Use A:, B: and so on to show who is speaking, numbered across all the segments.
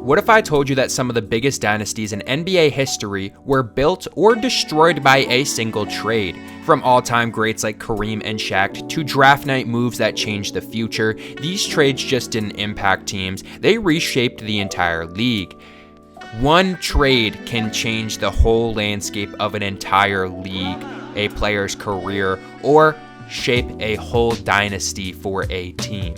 A: What if I told you that some of the biggest dynasties in NBA history were built or destroyed by a single trade? From all-time greats like Kareem and Shaq to draft night moves that changed the future, these trades just didn't impact teams, they reshaped the entire league. One trade can change the whole landscape of an entire league, a player's career, or shape a whole dynasty for a team.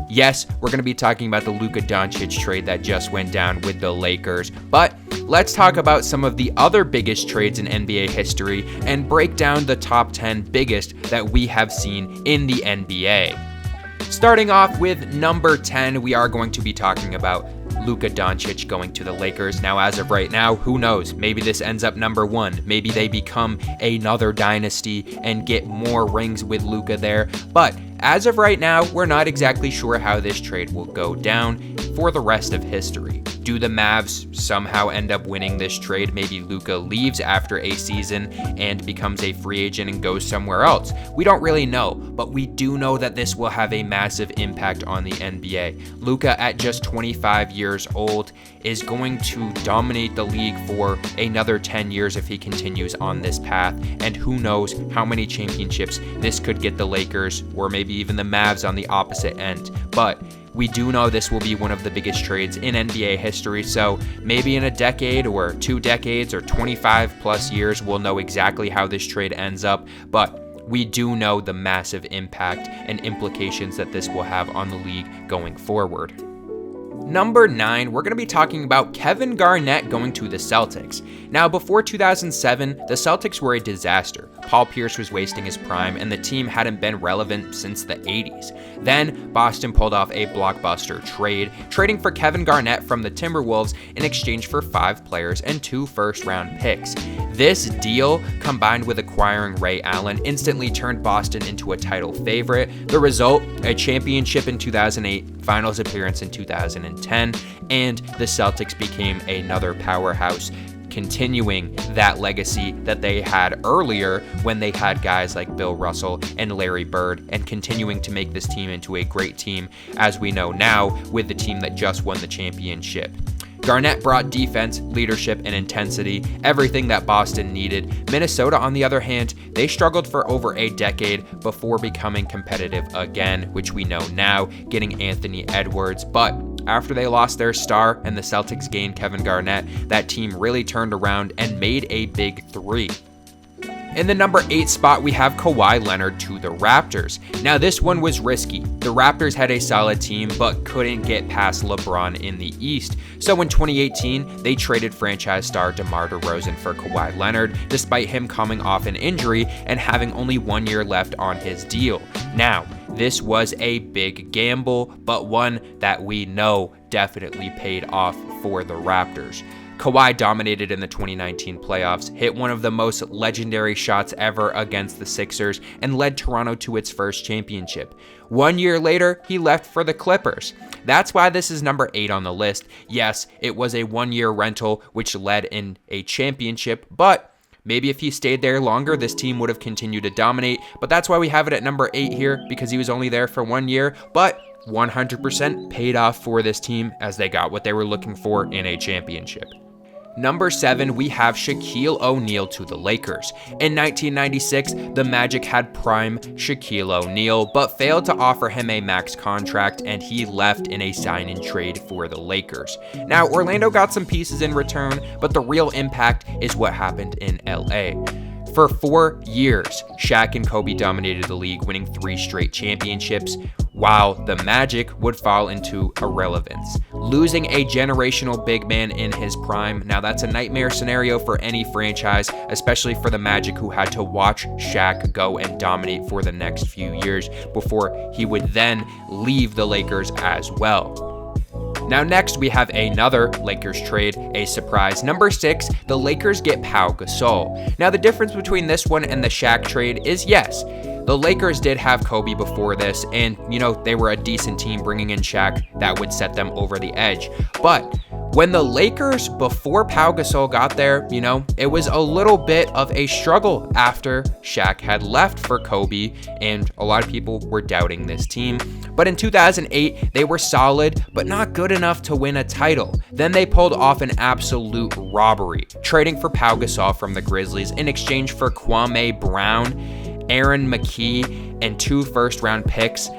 A: Yes, we're going to be talking about the Luka Doncic trade that just went down with the Lakers, but let's talk about some of the other biggest trades in NBA history and break down the top 10 biggest that we have seen in the NBA. Starting off with number 10, we are going to be talking about Luka Doncic going to the Lakers. Now, as of right now, who knows? Maybe this ends up number 1. Maybe they become another dynasty and get more rings with Luka there. But as of right now, we're not exactly sure how this trade will go down for the rest of history. Do the Mavs somehow end up winning this trade? Maybe Luka leaves after a season and becomes a free agent and goes somewhere else. We don't really know, but we do know that this will have a massive impact on the NBA. Luka, at just 25 years old, is going to dominate the league for another 10 years if he continues on this path, and who knows how many championships this could get the Lakers, or maybe even the Mavs on the opposite end. But we do know this will be one of the biggest trades in NBA history, so maybe in a decade or 2 decades or 25 plus years, we'll know exactly how this trade ends up, but we do know the massive impact and implications that this will have on the league going forward. Number 9, we're going to be talking about Kevin Garnett going to the Celtics. Now, before 2007, the Celtics were a disaster. Paul Pierce was wasting his prime, and the team hadn't been relevant since the 80s. Then, Boston pulled off a blockbuster trade, trading for Kevin Garnett from the Timberwolves in exchange for 5 players and 2 first-round picks. This deal, combined with acquiring Ray Allen, instantly turned Boston into a title favorite. The result, a championship in 2008, finals appearance in 2010, and the Celtics became another powerhouse, continuing that legacy that they had earlier when they had guys like Bill Russell and Larry Bird, and continuing to make this team into a great team, as we know now with the team that just won the championship. Garnett brought defense, leadership, and intensity, everything that Boston needed. Minnesota, on the other hand, they struggled for over a decade before becoming competitive again, which we know now, getting Anthony Edwards. But after they lost their star and the Celtics gained Kevin Garnett, that team really turned around and made a big 3. In the number 8 spot, we have Kawhi Leonard to the Raptors. Now, this one was risky. The Raptors had a solid team, but couldn't get past LeBron in the East. So in 2018, they traded franchise star DeMar DeRozan for Kawhi Leonard, despite him coming off an injury and having only 1 year left on his deal. Now, this was a big gamble, but one that we know definitely paid off for the Raptors. Kawhi dominated in the 2019 playoffs, hit one of the most legendary shots ever against the Sixers, and led Toronto to its first championship. 1 year later, he left for the Clippers. That's why this is number 8 on the list. Yes, it was a 1-year rental, which led in a championship, but maybe if he stayed there longer, this team would have continued to dominate. But that's why we have it at number 8 here, because he was only there for 1 year, but 100% paid off for this team as they got what they were looking for in a championship. Number 7, we have Shaquille O'Neal to the Lakers. In 1996, the Magic had prime Shaquille O'Neal, but failed to offer him a max contract, and he left in a sign-and-trade for the Lakers. Now, Orlando got some pieces in return, but the real impact is what happened in LA. For 4 years, Shaq and Kobe dominated the league, winning 3 straight championships, while the Magic would fall into irrelevance. Losing a generational big man in his prime, now that's a nightmare scenario for any franchise, especially for the Magic, who had to watch Shaq go and dominate for the next few years before he would then leave the Lakers as well. Now next, we have another Lakers trade, a surprise. Number 6, the Lakers get Pau Gasol. Now the difference between this one and the Shaq trade is, yes, the Lakers did have Kobe before this, and, they were a decent team. Bringing in Shaq, that would set them over the edge. But When the Lakers, before Pau Gasol got there, it was a little bit of a struggle after Shaq had left for Kobe, and a lot of people were doubting this team. But in 2008, they were solid, but not good enough to win a title. Then they pulled off an absolute robbery, trading for Pau Gasol from the Grizzlies in exchange for Kwame Brown, Aaron McKee, and 2 first-round picks.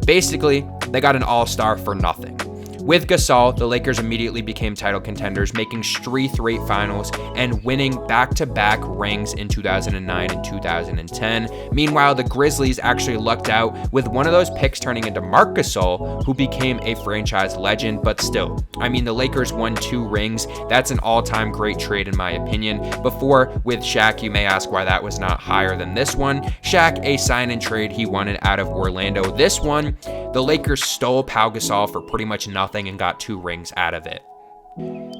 A: Basically, they got an all-star for nothing. With Gasol, the Lakers immediately became title contenders, making straight finals and winning back-to-back rings in 2009 and 2010. Meanwhile, the Grizzlies actually lucked out with one of those picks turning into Marc Gasol, who became a franchise legend, but still, the Lakers won 2 rings. That's an all-time great trade in my opinion. Before, with Shaq, you may ask why that was not higher than this one. Shaq, a sign and trade, he won it out of Orlando. This one, the Lakers stole Pau Gasol for pretty much nothing and got 2 rings out of it.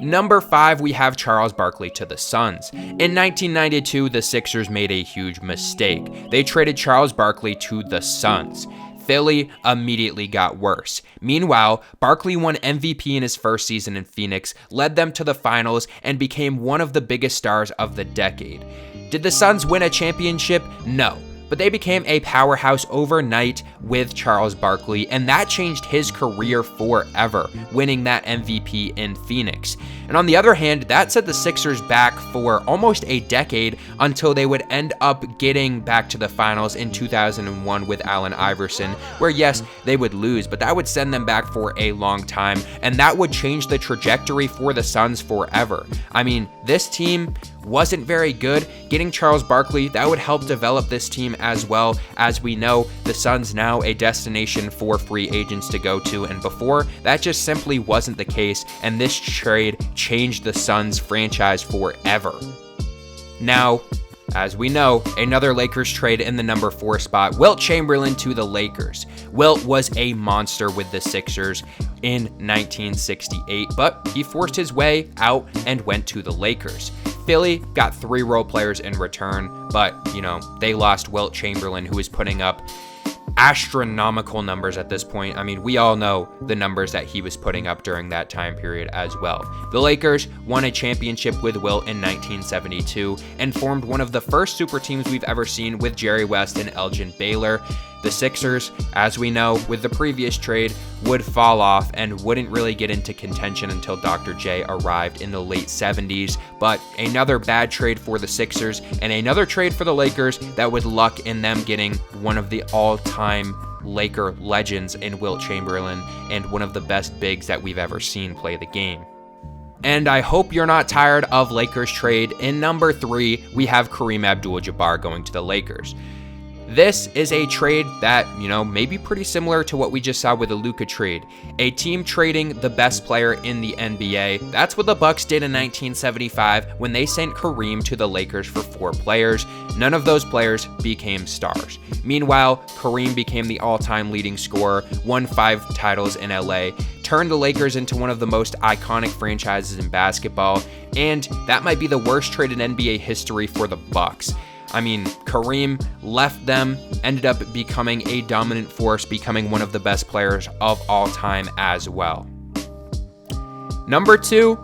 A: Number 5, we have Charles Barkley to the Suns. In 1992, the Sixers made a huge mistake. They traded Charles Barkley to the Suns. Philly immediately got worse. Meanwhile, Barkley won MVP in his first season in Phoenix, led them to the finals, and became one of the biggest stars of the decade. Did the Suns win a championship? No. But they became a powerhouse overnight with Charles Barkley, and that changed his career forever, winning that MVP in Phoenix. And on the other hand, that set the Sixers back for almost a decade until they would end up getting back to the finals in 2001 with Allen Iverson, where yes, they would lose, but that would send them back for a long time, and that would change the trajectory for the Suns forever. This team wasn't very good. Getting Charles Barkley, that would help develop this team as well. As we know, the Suns now a destination for free agents to go to, and before, that just simply wasn't the case, and this trade changed the Suns franchise forever. Now, as we know, another Lakers trade in the number 4 spot, Wilt Chamberlain to the Lakers. Wilt was a monster with the Sixers in 1968, but he forced his way out and went to the Lakers. Philly got 3 role players in return, but, they lost Wilt Chamberlain, who was putting up astronomical numbers at this point. We all know the numbers that he was putting up during that time period as well. The Lakers won a championship with Wilt in 1972 and formed one of the first super teams we've ever seen with Jerry West and Elgin Baylor. The Sixers, as we know, with the previous trade, would fall off and wouldn't really get into contention until Dr. J arrived in the late 70s. But another bad trade for the Sixers and another trade for the Lakers that would luck in them getting one of the all-time Laker legends in Wilt Chamberlain and one of the best bigs that we've ever seen play the game. And I hope you're not tired of Lakers trade. In number 3, we have Kareem Abdul-Jabbar going to the Lakers. This is a trade that, may be pretty similar to what we just saw with the Luka trade. A team trading the best player in the NBA. That's what the Bucks did in 1975 when they sent Kareem to the Lakers for 4 players. None of those players became stars. Meanwhile, Kareem became the all-time leading scorer, won 5 titles in LA, turned the Lakers into one of the most iconic franchises in basketball, and that might be the worst trade in NBA history for the Bucks. Kareem left them, ended up becoming a dominant force, becoming one of the best players of all time as well. Number 2,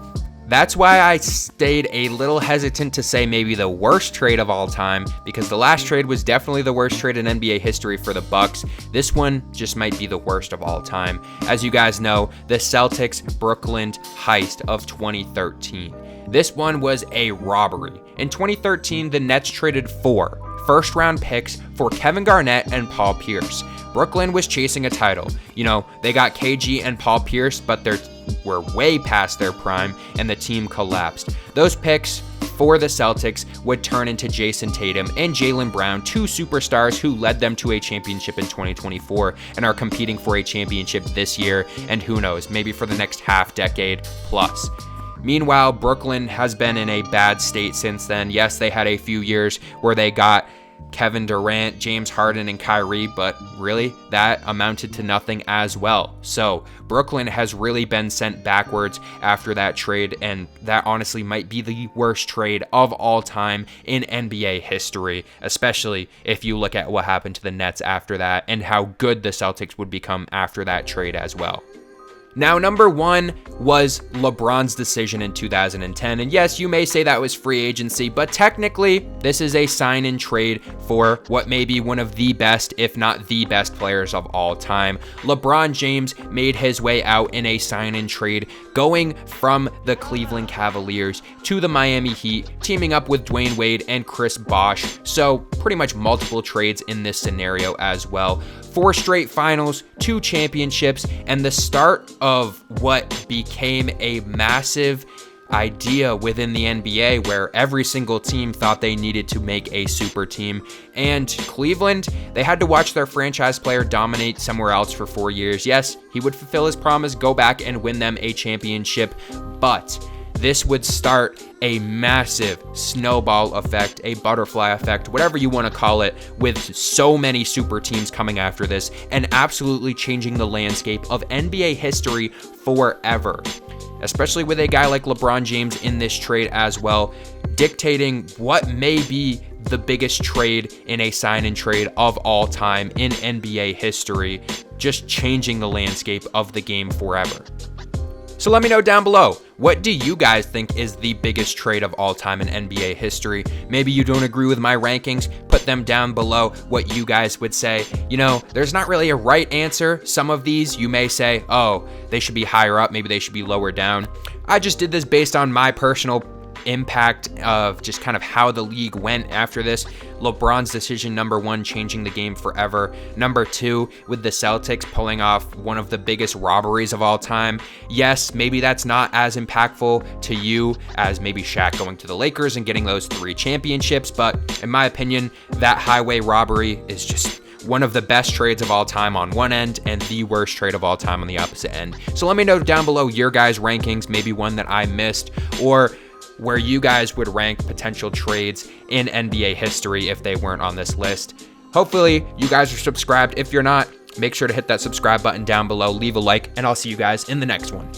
A: that's why I stayed a little hesitant to say maybe the worst trade of all time, because the last trade was definitely the worst trade in NBA history for the Bucks. This one just might be the worst of all time. As you guys know, the Celtics-Brooklyn heist of 2013. This one was a robbery. In 2013, the Nets traded 4 first-round picks for Kevin Garnett and Paul Pierce. Brooklyn was chasing a title. They got KG and Paul Pierce, but they were way past their prime, and the team collapsed. Those picks for the Celtics would turn into Jason Tatum and Jaylen Brown, 2 superstars who led them to a championship in 2024 and are competing for a championship this year, and who knows, maybe for the next half decade plus. Meanwhile, Brooklyn has been in a bad state since then. Yes, they had a few years where they got Kevin Durant, James Harden, and Kyrie, but really, that amounted to nothing as well. So, Brooklyn has really been sent backwards after that trade, and that honestly might be the worst trade of all time in NBA history, especially if you look at what happened to the Nets after that and how good the Celtics would become after that trade as well. Now, number 1 was LeBron's decision in 2010. And yes, you may say that was free agency, but technically, this is a sign and trade for what may be one of the best, if not the best players of all time. LeBron James made his way out in a sign and trade, going from the Cleveland Cavaliers to the Miami Heat, teaming up with Dwayne Wade and Chris Bosh. So pretty much multiple trades in this scenario as well. 4 straight finals, 2 championships, and the start of what became a massive idea within the NBA where every single team thought they needed to make a super team. And Cleveland, they had to watch their franchise player dominate somewhere else for 4 years. Yes, he would fulfill his promise, go back and win them a championship, but this would start a massive snowball effect, a butterfly effect, whatever you want to call it, with so many super teams coming after this and absolutely changing the landscape of NBA history forever. Especially with a guy like LeBron James in this trade as well, dictating what may be the biggest trade in a sign and trade of all time in NBA history, just changing the landscape of the game forever. So let me know down below, what do you guys think is the biggest trade of all time in NBA history? Maybe you don't agree with my rankings, put them down below what you guys would say. You know, there's not really a right answer. Some of these you may say, oh, they should be higher up, maybe they should be lower down. I just did this based on my personal impact of just kind of how the league went after this. LeBron's decision, number 1, changing the game forever. Number 2, with the Celtics pulling off one of the biggest robberies of all time. Yes, maybe that's not as impactful to you as maybe Shaq going to the Lakers and getting those 3 championships, but in my opinion, that highway robbery is just one of the best trades of all time on one end and the worst trade of all time on the opposite end. So let me know down below your guys' rankings, maybe one that I missed, or where you guys would rank potential trades in NBA history if they weren't on this list. Hopefully you guys are subscribed. If you're not, make sure to hit that subscribe button down below, leave a like, and I'll see you guys in the next one.